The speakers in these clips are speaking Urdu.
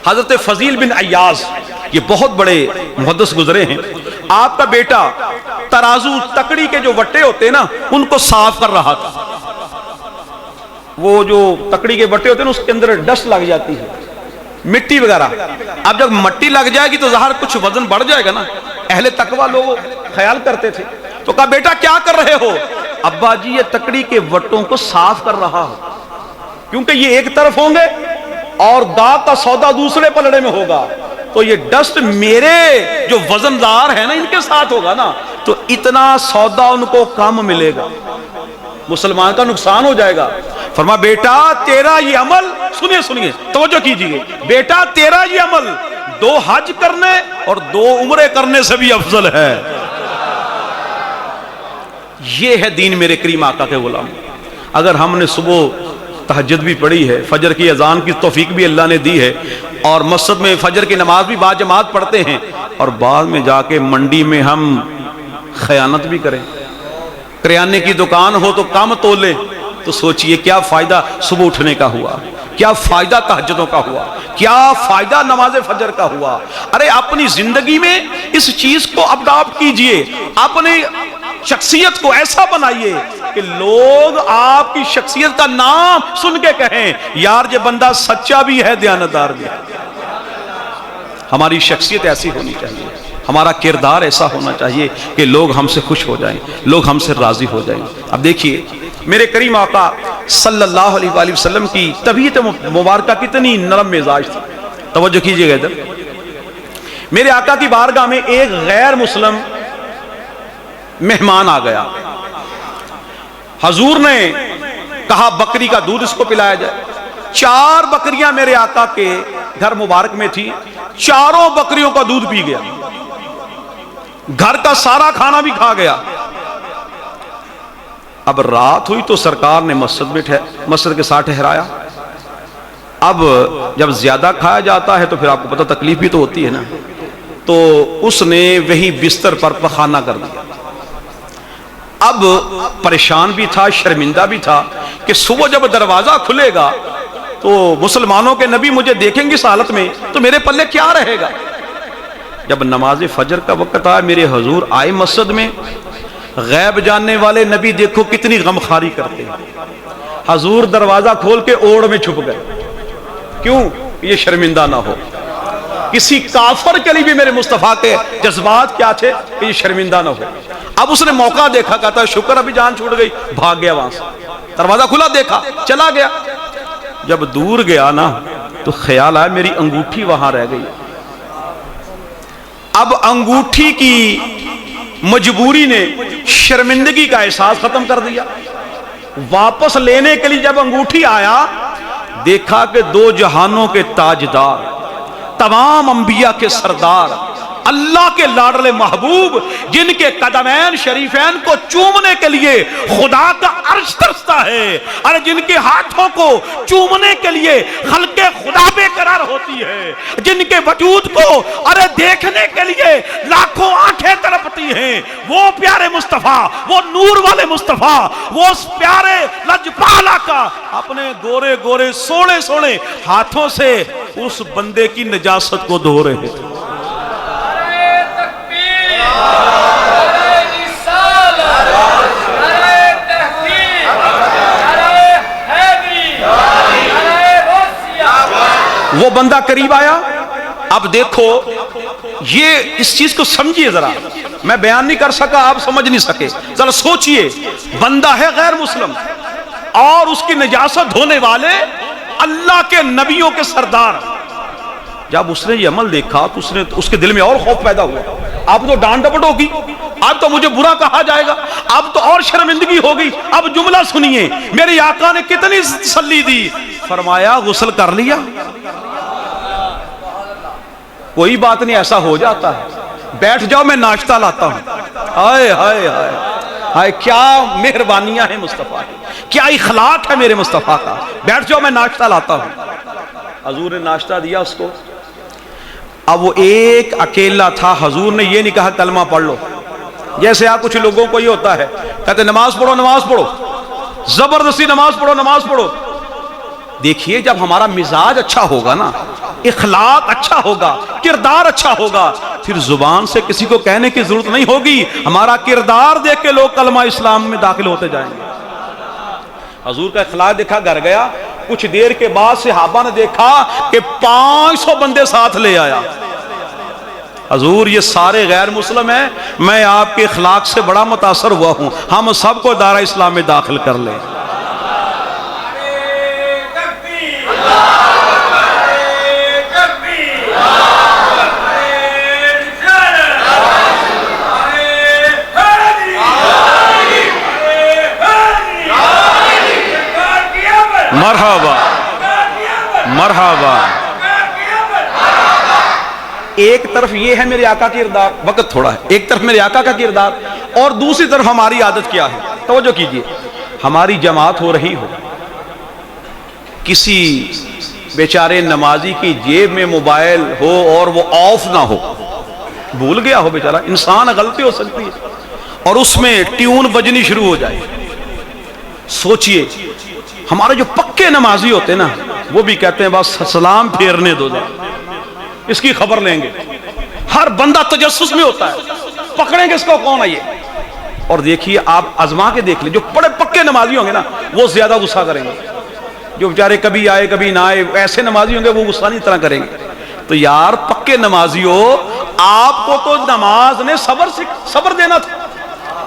حضرت فضیل بن عیاض یہ بہت بڑے محدث گزرے ہیں. آپ کا بیٹا ترازو تکڑی کے جو وٹے ہوتے ہیں نا ان کو صاف کر رہا تھا. وہ جو تکڑی کے وٹے ہوتے ہیں اس کے اندر ڈسٹ لگ جاتی ہے, مٹی وغیرہ. اب جب مٹی لگ جائے گی تو ظاہر کچھ وزن بڑھ جائے گا نا. اہل تقوی لوگ خیال کرتے تھے. تو کہا بیٹا کیا کر رہے ہو؟ ابا جی یہ تکڑی کے وٹوں کو صاف کر رہا ہوں, کیونکہ یہ ایک طرف ہوں گے اور داغ کا سودا دوسرے پلڑے میں ہوگا, تو یہ ڈسٹ میرے جو وزندار ہے نا ان کے ساتھ ہوگا نا, تو اتنا سودا ان کو کم ملے گا, مسلمان کا نقصان ہو جائے گا. فرما بیٹا تیرا یہ عمل, سنیے توجہ کیجئے, بیٹا تیرا یہ عمل 2 حج کرنے اور 2 عمرے کرنے سے بھی افضل ہے. یہ ہے دین میرے کریم آقا کے غلام. اگر ہم نے صبح تہجد بھی پڑھی ہے, فجر کی اذان کی توفیق بھی اللہ نے دی ہے, اور مسجد میں فجر کی نماز بھی با جماعت پڑھتے ہیں, اور بعد میں جا کے منڈی میں ہم خیانت بھی کریں, کریانے کی دکان ہو تو کم تولے, تو سوچئے کیا فائدہ صبح اٹھنے کا ہوا, کیا فائدہ تہجدوں کا ہوا, کیا فائدہ نماز فجر کا ہوا. ارے اپنی زندگی میں اس چیز کو اڈاپٹ کیجئے, اپنی شخصیت کو ایسا بنائیے کہ لوگ آپ کی شخصیت کا نام سن کے کہیں یار یہ بندہ سچا بھی ہے, دیانتدار بھی ہے. ہماری شخصیت ایسی ہونی چاہیے, ہمارا کردار ایسا ہونا چاہیے کہ لوگ ہم سے خوش ہو جائیں, لوگ ہم سے راضی ہو جائیں. اب دیکھیے میرے کریم آقا صلی اللہ علیہ وآلہ وسلم کی طبیعت مبارکہ کتنی نرم مزاج تھی. توجہ کیجئے گا ادھر. میرے آقا کی بارگاہ میں ایک غیر مسلم مہمان آ گیا. حضور نے کہا بکری کا دودھ اس کو پلایا جائے. 4 بکریاں میرے آقا کے گھر مبارک میں تھی, 4 بکریوں کا دودھ پی گیا, گھر کا سارا کھانا بھی کھا گیا. اب رات ہوئی تو سرکار نے مسجد کے ساتھ ٹھہرایا. اب جب زیادہ کھایا جاتا ہے تو پھر آپ کو پتہ تکلیف بھی تو ہوتی ہے نا, تو اس نے وہی بستر پر پخانہ کر دیا. اب پریشان بھی تھا, شرمندہ بھی تھا کہ صبح جب دروازہ کھلے گا تو مسلمانوں کے نبی مجھے دیکھیں گے اس حالت میں تو میرے پلے کیا رہے گا. جب نماز فجر کا وقت آیا, میرے حضور آئے مسجد میں. غیب جاننے والے نبی دیکھو کتنی غمخواری کرتے ہیں. حضور دروازہ کھول کے اوڑ میں چھپ گئے, کیوں؟ یہ شرمندہ نہ ہو. کسی کافر کے لیے بھی میرے مصطفیٰ کے جذبات کیا تھے کہ یہ شرمندہ نہ ہو. اب اس نے موقع دیکھا, کہتا ہے شکر ابھی جان چھوٹ گئی, بھاگ گیا وہاں سے. دروازہ کھلا دیکھا, چلا گیا. جب دور گیا نا تو خیال آیا میری انگوٹھی وہاں رہ گئی. اب انگوٹھی کی مجبوری نے شرمندگی کا احساس ختم کر دیا. واپس لینے کے لیے جب انگوٹھی آیا, دیکھا کہ 2 جہانوں کے تاجدار, تمام انبیاء کے سردار, اللہ کے لاڈلے محبوب, جن کے قدمین شریفین کو چومنے کے لیے خدا کا عرش ترستا ہے, اور جن کے ہاتھوں کو چومنے کے لیے خلق خدا بے قرار ہوتی ہے, جن کے وجود کو دیکھنے کے لیے لاکھوں آنکھیں تڑپتی ہیں, وہ پیارے مصطفیٰ, وہ نور والے مصطفیٰ, وہ اس پیارے لجپال آقا اپنے گورے گورے سونے سونے ہاتھوں سے اس بندے کی نجاست کو دھو رہے تھے. وہ بندہ قریب آیا. اب دیکھو یہ اس چیز کو سمجھیے ذرا, میں بیان نہیں کر سکا, آپ سمجھ نہیں سکے, ذرا سوچئے. بندہ ہے غیر مسلم اور اس کی نجاست دھونے والے اللہ کے نبیوں کے سردار. جب اس نے یہ عمل دیکھا تو اس کے دل میں اور خوف پیدا ہوا. اب تو ڈانٹ ڈپٹ ہوگی, اب تو مجھے برا کہا جائے گا, اب تو اور شرمندگی ہوگی. اب جملہ سنیے, میرے آقا نے کتنی تسلی دی. فرمایا غسل کر لیا؟ کوئی بات نہیں, ایسا ہو جاتا ہے, بیٹھ جاؤ میں ناشتہ لاتا ہوں. ہائے ہائے ہائے ہائے, کیا مہربانیاں ہیں مصطفیٰ کی, کیا اخلاق ہے میرے مصطفیٰ کا. بیٹھ جاؤ میں ناشتہ لاتا ہوں. حضور نے ناشتہ دیا اس کو. اب وہ ایک اکیلا تھا. حضور نے یہ نہیں کہا کلمہ پڑھ لو, جیسے آپ کچھ لوگوں کو یہ ہوتا ہے کہتے نماز پڑھو نماز پڑھو, زبردستی نماز پڑھو نماز پڑھو. دیکھیے جب ہمارا مزاج اچھا ہوگا نا اخلاق اچھا ہوگا، کردار اچھا ہوگا، پھر زبان سے کسی کو کہنے کی ضرورت نہیں ہوگی، ہمارا کردار دیکھ کے لوگ کلمہ اسلام میں داخل ہوتے جائیں گے۔ حضور کا اخلاق دیکھا، گھر گیا، کچھ دیر کے بعد صحابہ نے دیکھا کہ 500 بندے ساتھ لے آیا۔ حضور یہ سارے غیر مسلم ہیں، میں آپ کے اخلاق سے بڑا متاثر ہوا ہوں، ہم سب کو دارہ اسلام میں داخل کر لیں۔ مرحبا مرحبا۔ ایک طرف یہ ہے میرے آقا کی کردار، وقت تھوڑا ہے، ایک طرف میرے آقا کا کردار، اور دوسری طرف ہماری عادت کیا ہے۔ توجہ کیجئے، ہماری جماعت ہو رہی ہو، کسی بیچارے نمازی کی جیب میں موبائل ہو اور وہ آف نہ ہو، بھول گیا ہو بیچارہ، انسان غلطی ہو سکتی ہے، اور اس میں ٹیون بجنی شروع ہو جائے۔ سوچئے ہمارے جو پکے نمازی ہوتے ہیں نا، وہ بھی کہتے ہیں بس سلام پھیرنے دو، اس کی خبر لیں گے۔ ہر بندہ تجسس میں ہوتا ہے، پکڑیں گے اس کو کون ہے یہ۔ اور دیکھیے، آپ آزما کے دیکھ لیں، جو بڑے پکے نمازی ہوں گے نا وہ زیادہ غصہ کریں گے، جو بیچارے کبھی آئے کبھی نہ آئے ایسے نمازی ہوں گے وہ غصہ نہیں طرح کریں گے۔ تو یار پکے نمازی ہو، آپ کو تو نماز نے صبر دینا تھا،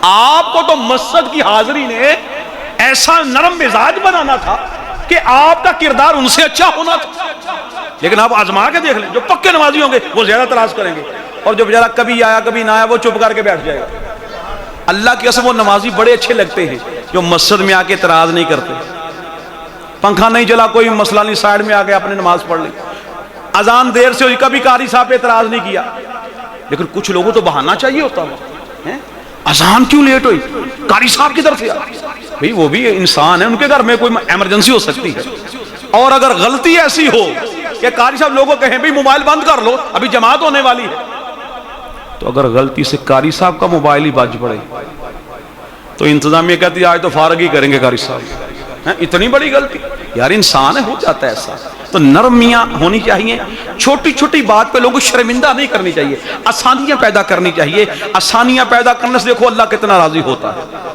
آپ کو تو مسجد کی حاضری نے ایسا نرم مزاج بنانا تھا کہ آپ کا کردار ان سے اچھا ہونا تھا۔ لیکن آپ آزما کے دیکھ لیں، جو پکے نمازی ہوں گے وہ زیادہ اعتراض کریں گے، اور جو بیچارہ کبھی آیا کبھی نہ آیا وہ چپ کر کے بیٹھ جائے گا۔ اللہ کی قسم وہ نمازی بڑے اچھے لگتے ہیں جو مسجد میں آ کے اعتراض نہیں کرتے، پنکھا نہیں چلا کوئی مسئلہ نہیں، سائیڈ میں آ کے اپنے نماز پڑھ لی، اذان دیر سے ہوئی کبھی قاری صاحب پہ اعتراض نہیں کیا۔ لیکن کچھ لوگوں تو بہانا چاہیے ہوتا ہے، اذان کیوں لیٹ ہوئی، قاری صاحب کی طرف سے بھئی وہ بھی انسان ہے، ان کے گھر میں کوئی ایمرجنسی ہو سکتی ہے، اور اگر غلطی ایسی ہو کہ قاری صاحب لوگوں کہیں بھئی موبائل بند کر لو ابھی جماعت ہونے والی ہے، تو اگر غلطی سے قاری صاحب کا موبائل ہی بج پڑے تو انتظامیہ کہتی ہے آج تو فارغ ہی کریں گے قاری صاحب، اتنی بڑی غلطی، یار انسان ہے، ہو جاتا ہے ایسا۔ تو نرمیاں ہونی چاہیے، چھوٹی چھوٹی بات پہ لوگوں کو شرمندہ نہیں کرنی چاہیے، آسانیاں پیدا کرنی چاہیے، آسانیاں پیدا کرنے سے دیکھو اللہ کتنا راضی ہوتا ہے۔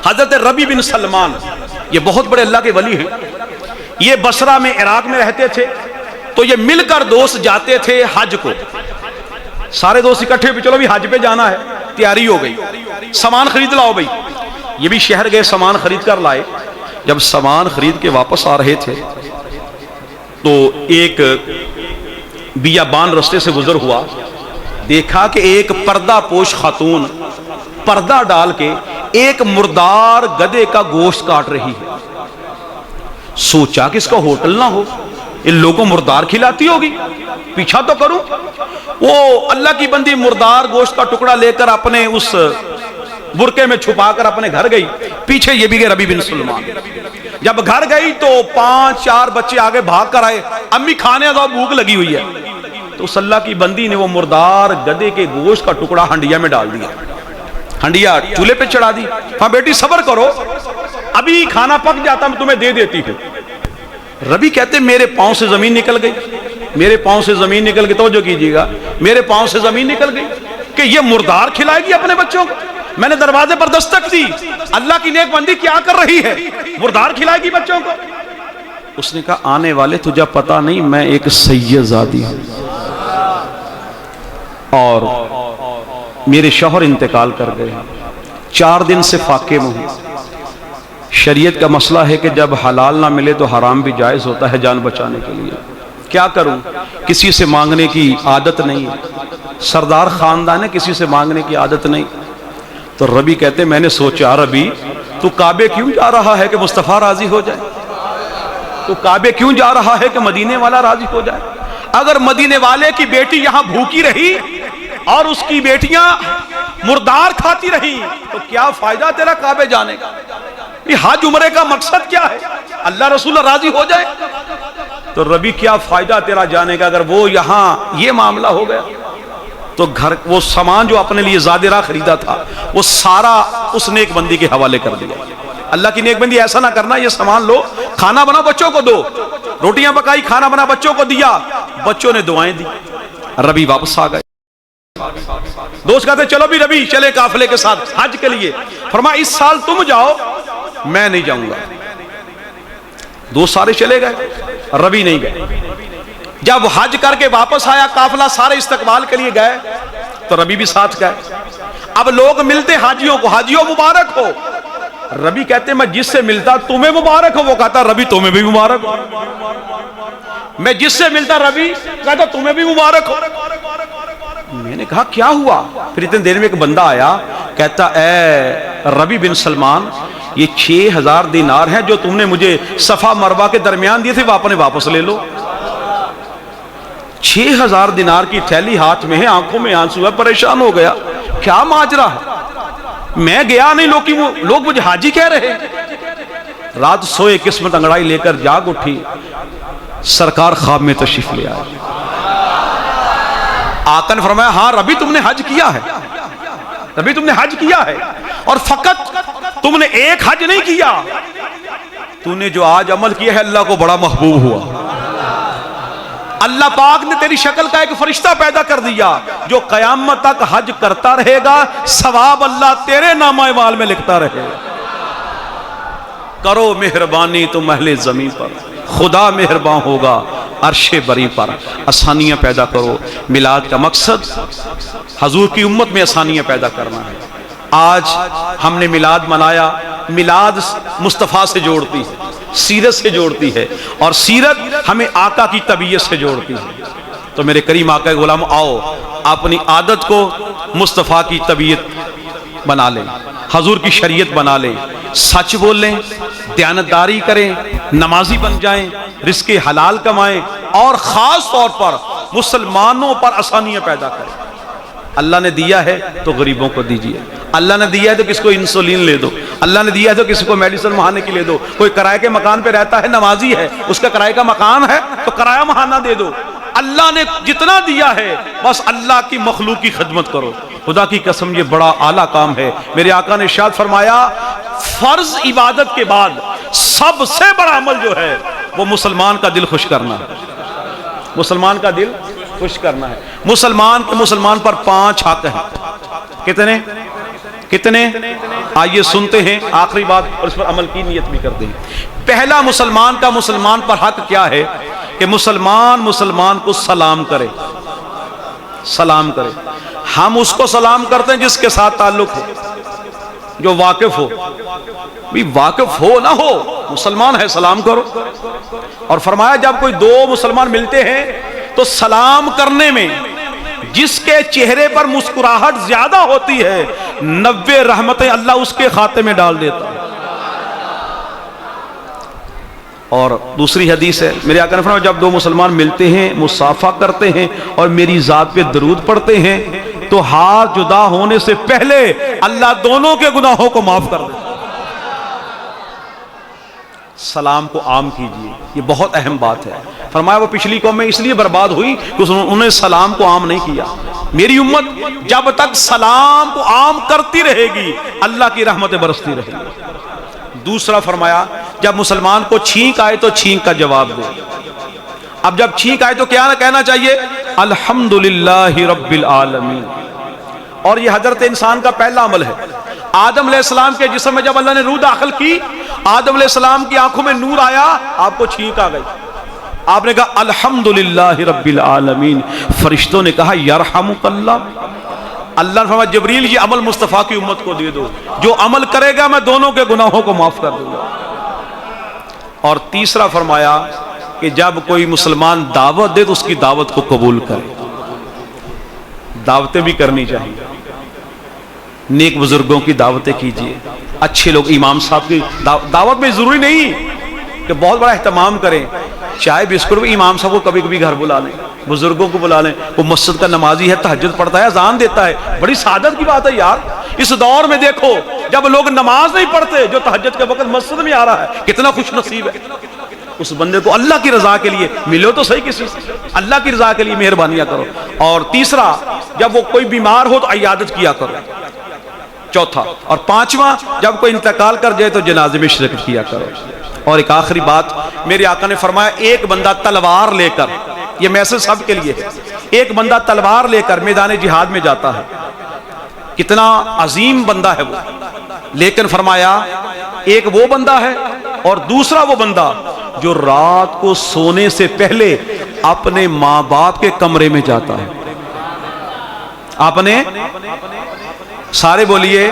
حضرت ربی بن سلمان یہ بہت بڑے اللہ کے ولی ہیں، یہ بصرہ میں عراق میں رہتے تھے، تو یہ مل کر دوست جاتے تھے حج کو، سارے دوست اکٹھے بھی چلو بھی حج پہ جانا ہے، تیاری ہو گئی، سامان خرید لاؤ بھائی، یہ بھی شہر گئے سامان خرید کر لائے۔ جب سامان خرید کے واپس آ رہے تھے تو ایک بیابان رستے سے گزر ہوا، دیکھا کہ ایک پردہ پوش خاتون پردہ ڈال کے ایک مردار گدھے کا گوشت کاٹ رہی ہے۔ سوچا کہ اس کا ہوٹل نہ ہو، ان لوگوں مردار کھلاتی ہوگی، پیچھا تو کروں۔ وہ اللہ کی بندی مردار گوشت کا ٹکڑا لے کر اپنے اس برقعے میں چھپا کر اپنے گھر گئی، پیچھے یہ بھی گئے ربی بن سلمان۔ جب گھر گئی تو 5-4 بچے آگے بھاگ کر آئے، امی کھانے دو بھوک لگی ہوئی ہے۔ تو اس اللہ کی بندی نے وہ مردار گدھے کے گوشت کا ٹکڑا ہنڈیا میں ڈال دیا، ہنڈیا چولہے پہ چڑھا دی، ہاں بیٹی صبر کرو ابھی کھانا پک جاتا میں تمہیں دے دیتی ہوں۔ ربی کہتے میرے پاؤں سے زمین نکل گئی، میرے پاؤں سے زمین نکل گئی، توجہ کیجیے گا، میرے پاؤں سے زمین نکل گئی کہ یہ مردار کھلائے گی اپنے بچوں کو۔ میں نے دروازے پر دستک دی، اللہ کی نیک بندی کیا کر رہی ہے، مردار کھلائے گی بچوں کو۔ اس نے کہا آنے والے تجھے پتا نہیں میں ایک سید زادی ہوں، اور میرے شوہر انتقال کر گئے، 4 دن سے فاقے میں ہوں۔ شریعت کا مسئلہ ہے کہ جب حلال نہ ملے تو حرام بھی جائز ہوتا ہے جان بچانے کے لیے، کیا کروں، کسی سے مانگنے کی عادت نہیں، سردار خاندان ہے کسی سے مانگنے کی عادت نہیں۔ تو ربی کہتے میں نے سوچا ربی تو کعبے کیوں جا رہا ہے کہ مصطفیٰ راضی ہو جائے، تو کعبے کیوں جا رہا ہے کہ مدینے والا راضی ہو جائے۔ اگر مدینے والے کی بیٹی یہاں بھوکی رہی اور اس کی بیٹیاں مردار کھاتی رہی تو کیا فائدہ تیرا کعبے جانے کا، یہ حج عمرے کا مقصد کیا ہے، اللہ رسول راضی ہو جائے۔ تو ربی کیا فائدہ تیرا جانے کا اگر وہ یہاں یہ معاملہ ہو گیا۔ تو گھر وہ سامان جو اپنے لیے زادرہ خریدا تھا وہ سارا اس نیک بندی کے حوالے کر دیا۔ اللہ کی نیک بندی ایسا نہ کرنا، یہ سامان لو کھانا بنا بچوں کو دو، روٹیاں پکائی، کھانا بنا، بچوں کو دیا، بچوں نے دعائیں دی، ربی واپس آ گئے۔ دوست کہتے چلو بھی ربی چلے قافلے کے ساتھ حج کے لیے، فرمایا اس سال تم جاؤ میں نہیں جاؤں گا۔ دوست سارے چلے گئے، ربی نہیں گئے۔ جب حج کر کے واپس آیا قافلہ سارے استقبال کے لیے گئے تو ربی بھی ساتھ گئے۔ اب لوگ ملتے حاجیوں کو، حاجیوں مبارک ہو، ربی کہتے میں جس سے ملتا تمہیں مبارک ہو، وہ کہتا ربی تمہیں بھی مبارک ہو۔ میں جس سے ملتا ربی کہتا تمہیں بھی مبارک ہو۔ میں نے کہا کیا ہوا؟ پھر اتنے دیر میں ایک بندہ آیا، کہتا اے ربی بن سلمان، یہ 6000 دینار ہیں جو تم نے مجھے صفا مروہ کے درمیان دیے تھے، وہ اپنے واپس لے لو۔ 6000 دینار کی تھیلی ہاتھ میں ہے، آنکھوں میں آنسو ہے، پریشان ہو گیا، کیا ماجرا ہے؟ میں گیا نہیں، لوگ مجھے حاجی کہہ رہے۔ رات سوئے قسمت انگڑائی لے کر جاگ اٹھی، سرکار خواب میں تشریف لے آئے۔ آقا نے فرمایا ہاں ربی تم نے حج کیا ہے، ربی تم نے حج کیا ہے، اور فقط تم نے ایک حج نہیں کیا، تو نے جو آج عمل کیا ہے اللہ کو بڑا محبوب ہوا۔ اللہ پاک نے تیری شکل کا ایک فرشتہ پیدا کر دیا جو قیامت تک حج کرتا رہے گا، ثواب اللہ تیرے نامہ اعمال میں لکھتا رہے گا۔ کرو مہربانی تم اہل زمین پر، خدا مہربان ہوگا عرش بری پر۔ آسانیاں پیدا کرو، میلاد کا مقصد حضور کی امت میں آسانیاں پیدا کرنا ہے۔ آج ہم نے میلاد منایا، میلاد مصطفیٰ سے جوڑتی ہے، سیرت سے جوڑتی ہے، اور سیرت ہمیں آقا کی طبیعت سے جوڑتی ہے۔ تو میرے کریم آقا کے غلام آؤ اپنی عادت کو مصطفیٰ کی طبیعت بنا لیں، حضور کی شریعت بنا لیں، سچ بول لیں، دیانتداری کریں، نمازی بن جائیں، رزق حلال کمائیں، اور خاص طور پر مسلمانوں پر آسانیاں پیدا کریں۔ اللہ نے دیا ہے تو غریبوں کو دیجیے، اللہ نے دیا ہے تو کس کو انسولین لے دو، اللہ نے دیا ہے تو کسی کو میڈیسن مہانے کی لے دو۔ کوئی کرائے کے مکان پہ رہتا ہے، نمازی ہے، اس کا کرائے کا مکان ہے تو کرایہ مہانہ دے دو۔ اللہ نے جتنا دیا ہے بس اللہ کی مخلوق کی خدمت کرو۔ خدا کی قسم یہ بڑا اعلیٰ کام ہے۔ میرے آقا نے ارشاد فرمایا فرض عبادت کے بعد سب سے بڑا عمل جو ہے وہ مسلمان کا دل خوش کرنا ہے، مسلمان کا دل خوش کرنا ہے۔ مسلمان پر 5 حق ہیں۔ کتنے؟ آئیے سنتے ہیں آخری بات اور اس پر عمل کی نیت بھی کرتے ہیں۔ پہلا مسلمان کا مسلمان پر حق کیا ہے کہ مسلمان کو سلام کرے، سلام کرے۔ ہم اس کو سلام کرتے ہیں جس کے ساتھ تعلق ہو، جو واقف ہو، بھی واقف ہو نہ ہو مسلمان ہے سلام کرو۔ اور فرمایا جب کوئی 2 مسلمان ملتے ہیں تو سلام کرنے میں جس کے چہرے پر مسکراہٹ زیادہ ہوتی ہے 90 رحمتیں اللہ اس کے کھاتے میں ڈال دیتا ہے۔ اور دوسری حدیث ہے میرے آقا نے فرمایا جب 2 مسلمان ملتے ہیں، مصافحہ کرتے ہیں اور میری ذات پہ درود پڑھتے ہیں تو ہاتھ جدا ہونے سے پہلے اللہ دونوں کے گناہوں کو معاف کر دیتا ہے۔ سلام کو عام کیجئے، یہ بہت اہم بات ہے۔ فرمایا وہ پچھلی قوم میں اس لیے برباد ہوئی کہ انہوں نے سلام کو عام نہیں کیا۔ میری امت جب تک سلام کو عام کرتی رہے گی اللہ کی رحمتیں برستی رہے گی۔ دوسرا فرمایا جب مسلمان کو چھینک آئے تو چھینک کا جواب دے۔ اب جب چھینک آئے تو کیا کہنا چاہیے؟ الحمدللہ رب العالمین۔ اور یہ حضرت انسان کا پہلا عمل ہے۔ آدم علیہ السلام کے جسم میں جب اللہ نے روح داخل کی، آدم علیہ السلام کی آنکھوں میں نور آیا، آپ کو چھینک آ گئی، آپ نے کہا الحمدللہ رب العالمین۔ فرشتوں نے کہا یرحمک اللہ۔ اللہ نے فرمایا جبریل یہ عمل مصطفیٰ کی امت کو دے دو، جو عمل کرے گا میں دونوں کے گناہوں کو معاف کر دوں گا۔ اور تیسرا فرمایا کہ جب کوئی مسلمان دعوت دے تو اس کی دعوت کو قبول کرے۔ دعوتیں بھی کرنی چاہیے، نیک بزرگوں کی دعوتیں کیجیے، اچھے لوگ امام صاحب کی دعوت میں ضروری نہیں کہ بہت بڑا اہتمام کریں، چائے بسکٹ بھی امام صاحب کو کبھی کبھی گھر بلا لیں، بزرگوں کو بلا لیں، وہ مسجد کا نمازی ہے، تہجد پڑھتا ہے، اذان دیتا ہے، بڑی سعادت کی بات ہے یار۔ اس دور میں دیکھو جب لوگ نماز نہیں پڑھتے، جو تہجد کے وقت مسجد میں آ رہا ہے، کتنا خوش نصیب ہے۔ اس بندے کو اللہ کی رضا کے لیے ملو تو صحیح، کسی سے اللہ کی رضا کے لیے مہربانیاں کرو۔ اور تیسرا جب وہ کوئی بیمار ہو تو عیادت کیا کرو۔ چوتھا اور پانچواں جب کوئی انتقال کر جائے تو جنازے میں شرکت کیا کرو۔ اور ایک آخری بات، میرے آقا نے فرمایا ایک بندہ تلوار لے کر، یہ میسج سب کے لیے ہے، ایک بندہ تلوار لے کر میدان جہاد میں جاتا ہے، کتنا عظیم بندہ ہے وہ، لیکن فرمایا ایک وہ بندہ ہے اور دوسرا وہ بندہ جو رات کو سونے سے پہلے اپنے ماں باپ کے کمرے میں جاتا ہے. اپنے سارے بولیے،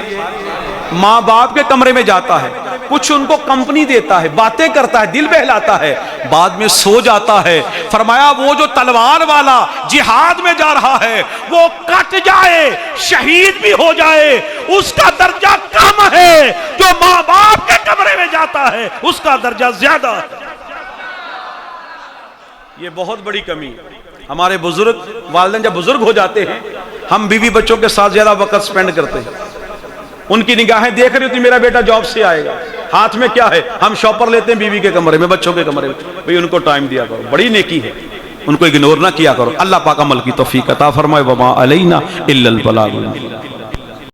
ماں باپ کے کمرے میں جاتا ہے، کچھ ان کو کمپنی دیتا ہے، باتیں کرتا ہے، دل بہلاتا ہے، بعد میں سو جاتا ہے. فرمایا وہ جو تلوار والا جہاد میں جا رہا ہے وہ کٹ جائے، شہید بھی ہو جائے، اس کا درجہ کم ہے، جو ماں باپ کے کمرے میں جاتا ہے اس کا درجہ زیادہ ہے. یہ بہت بڑی کمی. ہمارے بزرگ والدین جب بزرگ ہو جاتے ہیں، ہم بیوی بچوں کے ساتھ زیادہ وقت سپینڈ کرتے ہیں، ان کی نگاہیں دیکھ رہی ہوتی میرا بیٹا جاب سے آئے گا، ہاتھ میں کیا ہے، ہم شاپر لیتے ہیں بیوی کے کمرے میں، بچوں کے کمرے میں. بھئی ان کو ٹائم دیا کرو، بڑی نیکی ہے، ان کو اگنور نہ کیا کرو. اللہ پاک عمل کی توفیق عطا فرمائے. وما علینا الا البلاغ.